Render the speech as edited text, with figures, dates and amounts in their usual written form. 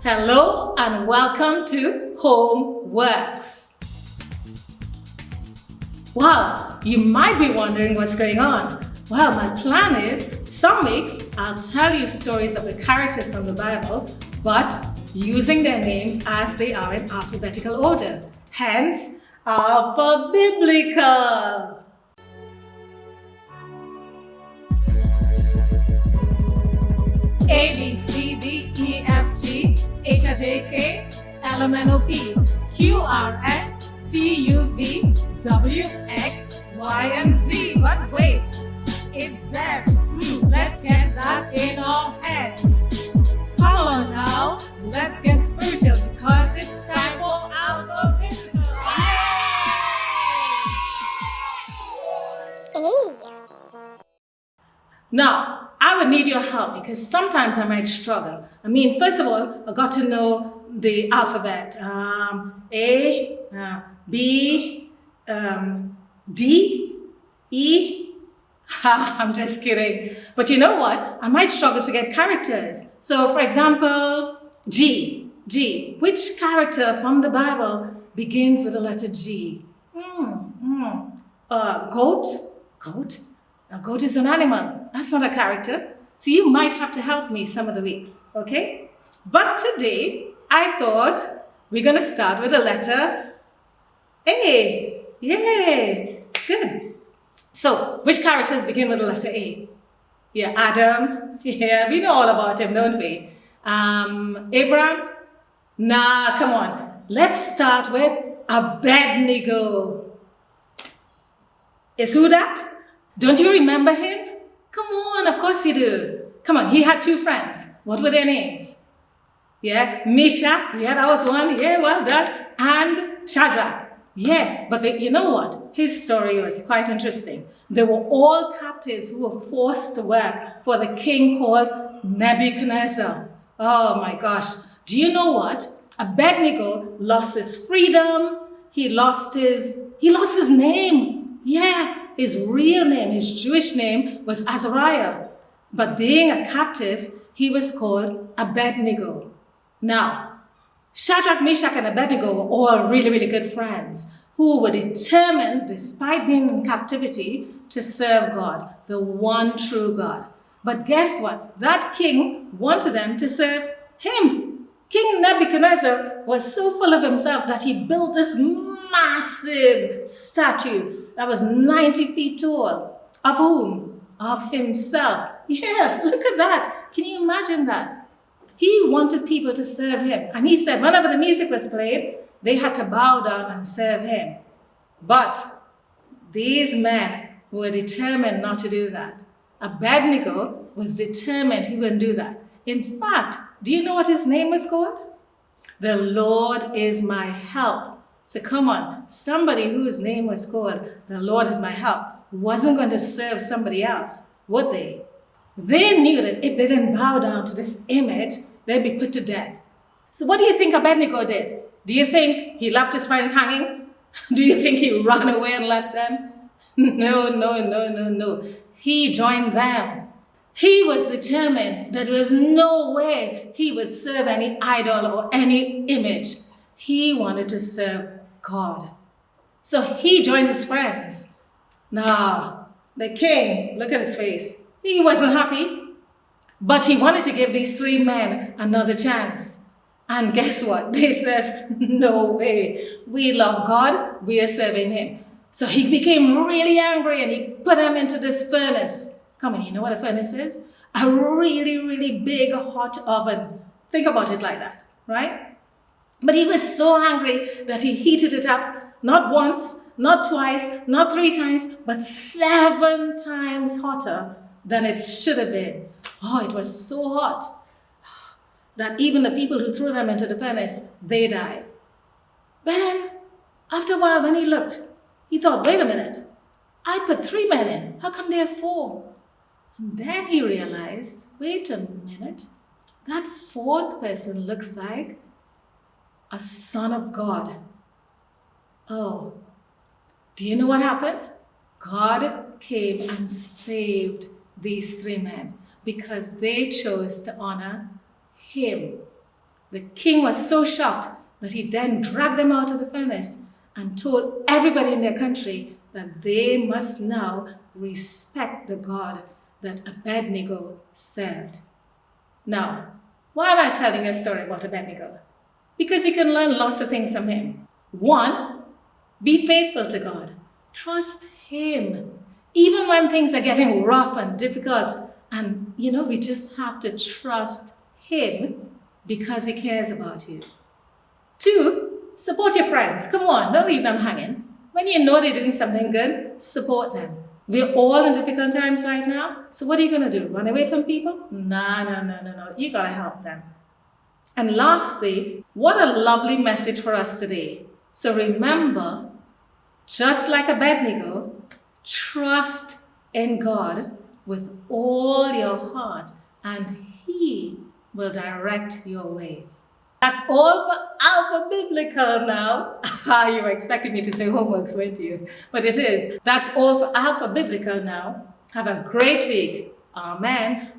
Hello and welcome to HomeWorks. Wow, you might be wondering what's going on. Well, my plan is some weeks I'll tell you stories of the characters from the Bible, but using their names as they are in alphabetical order. Hence, AlphaBiblical. A, B, C, D, E, F, G, H, I, J, K, L, M, N, O, P, Q, R, S, T, U, V, W, X, Y, and Z. But wait, it's Z. Let's get that in our heads. Come on now, let's get spiritual because it's time for AlphaBiblical. Now, I would need your help because sometimes I might struggle. First of all, I got to know the alphabet. A, B, D, E. I'm just kidding. But you know what? I might struggle to get characters. So, for example, G. Which character from the Bible begins with the letter G? Goat. A goat is an animal. That's not a character. So you might have to help me some of the weeks, okay? But today, I thought we're going to start with the letter A. Yay! Good. So, which characters begin with the letter A? Yeah, Adam. Yeah, we know all about him, don't we? Abraham? Nah, come on. Let's start with Abednego. Is who that? Don't you remember him? Come on, of course you do. Come on, he had two friends. What were their names? Yeah, Meshach. Yeah, that was one. Yeah, well done. And Shadrach. Yeah, but you know what? His story was quite interesting. They were all captives who were forced to work for the king called Nebuchadnezzar. Oh my gosh. Do you know what? Abednego lost his freedom. He lost his name. Yeah. His real name, his Jewish name, was Azariah. But being a captive, he was called Abednego. Now, Shadrach, Meshach, and Abednego were all really, really good friends who were determined, despite being in captivity, to serve God, the one true God. But guess what? That king wanted them to serve him. King Nebuchadnezzar was so full of himself that he built this massive statue that was 90 feet tall. Of whom? Of himself. Yeah, look at that. Can you imagine that? He wanted people to serve him. And he said whenever the music was played, they had to bow down and serve him. But these men were determined not to do that. Abednego was determined he wouldn't do that. In fact, do you know what his name was called? The Lord is my help. So come on, somebody whose name was called the Lord is my help wasn't going to serve somebody else, would they? They knew that if they didn't bow down to this image, they'd be put to death. So what do you think Abednego did? Do you think he left his friends hanging? Do you think he ran away and left them? No. He joined them. He was determined that there was no way he would serve any idol or any image. He wanted to serve God. So he joined his friends. Now, the king, look at his face. He wasn't happy, but he wanted to give these three men another chance. And guess what? They said, no way. We love God. We are serving him. So he became really angry and he put them into this furnace. Come on, you know what a furnace is? A really, really big hot oven. Think about it like that, right? But he was so angry that he heated it up, not once, not twice, not 3 times, but 7 times hotter than it should have been. Oh, it was so hot that even the people who threw them into the furnace, they died. But then, after a while, when he looked, he thought, wait a minute, I put 3 men in. How come there are 4? And then he realized, wait a minute, that 4th person looks like a son of God. Oh, do you know what happened? God came and saved these 3 men because they chose to honor him. The king was so shocked that he then dragged them out of the furnace and told everybody in their country that they must now respect the God that Abednego served. Now, why am I telling you a story about Abednego? Because you can learn lots of things from him. One, be faithful to God. Trust him. Even when things are getting rough and difficult, and we just have to trust him because he cares about you. Two, support your friends. Come on, don't leave them hanging. When you know they're doing something good, support them. We're all in difficult times right now. So what are you going to do? Run away from people? No. You got to help them. And lastly, what a lovely message for us today. So remember, just like Abednego, trust in God with all your heart, and he will direct your ways. That's all for AlphaBiblical now. You were expecting me to say HomeWorks, weren't you? But it is. That's all for AlphaBiblical now. Have a great week. Amen.